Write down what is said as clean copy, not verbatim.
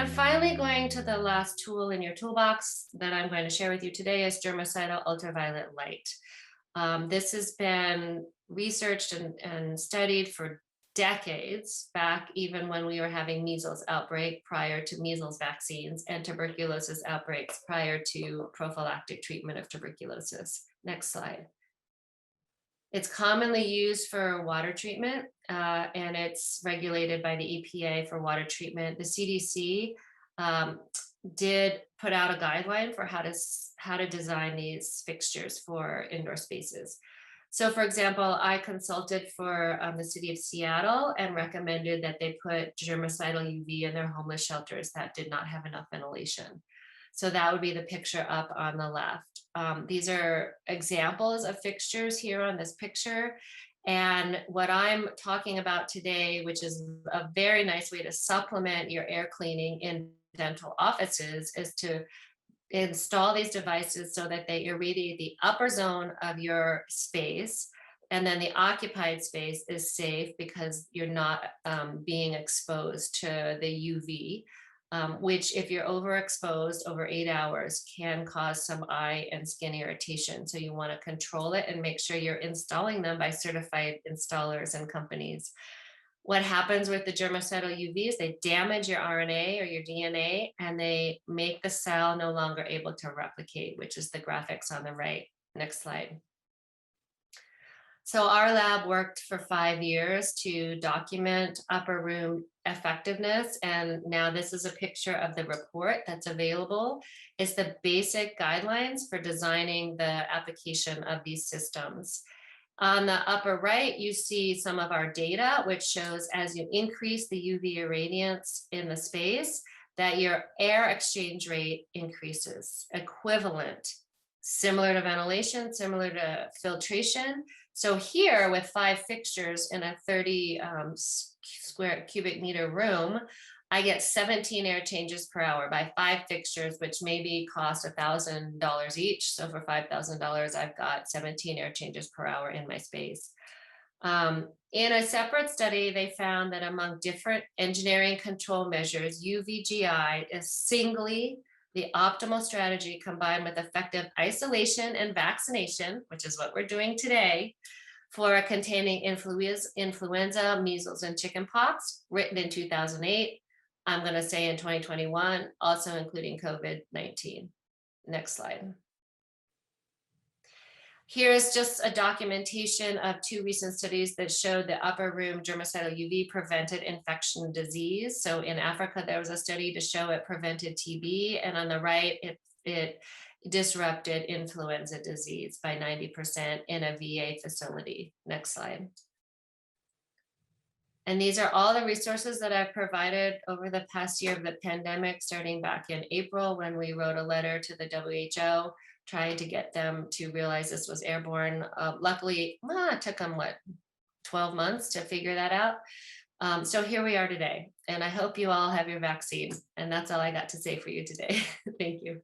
And finally, going to the last tool in your toolbox that I'm going to share with you today is germicidal ultraviolet light. This has been researched and studied for decades, back even when we were having measles outbreak prior to measles vaccines and tuberculosis outbreaks prior to prophylactic treatment of tuberculosis. Next slide. It's commonly used for water treatment, and it's regulated by the EPA for water treatment. The CDC did put out a guideline for how to design these fixtures for indoor spaces. So for example, I consulted for the city of Seattle and recommended that they put germicidal UV in their homeless shelters that did not have enough ventilation. So that would be the picture up on the left. These are examples of fixtures here on this picture. And what I'm talking about today, which is a very nice way to supplement your air cleaning in dental offices, is to install these devices so that they irradiate the upper zone of your space, and then the occupied space is safe because you're not being exposed to the UV, which if you're overexposed over 8 hours can cause some eye and skin irritation. So you want to control it and make sure you're installing them by certified installers and companies. What happens with the germicidal UV is they damage your RNA or your DNA, and they make the cell no longer able to replicate, which is the graphics on the right. Next slide. So our lab worked for 5 years to document upper room effectiveness. And now this is a picture of the report that's available. It's the basic guidelines for designing the application of these systems. On the upper right, you see some of our data, which shows as you increase the UV irradiance in the space, that your air exchange rate increases, equivalent, similar to ventilation, similar to filtration. So here with 5 fixtures in a 30 square cubic meter room, I get 17 air changes per hour by 5 fixtures, which maybe cost $1,000 each. So for $5,000, I've got 17 air changes per hour in my space. In a separate study, they found that among different engineering control measures, UVGI is singly the optimal strategy combined with effective isolation and vaccination, which is what we're doing today, for containing influenza, measles, and chickenpox, written in 2008. I'm going to say in 2021, also including COVID-19. Next slide. Here's just a documentation of 2 recent studies that showed the upper room germicidal UV prevented infection disease. So in Africa, there was a study to show it prevented TB, and on the right, it disrupted influenza disease by 90% in a VA facility. Next slide. And these are all the resources that I've provided over the past year of the pandemic, starting back in April when we wrote a letter to the WHO, trying to get them to realize this was airborne. Luckily, it took them, 12 months to figure that out. So here we are today, and I hope you all have your vaccine. And that's all I got to say for you today. Thank you.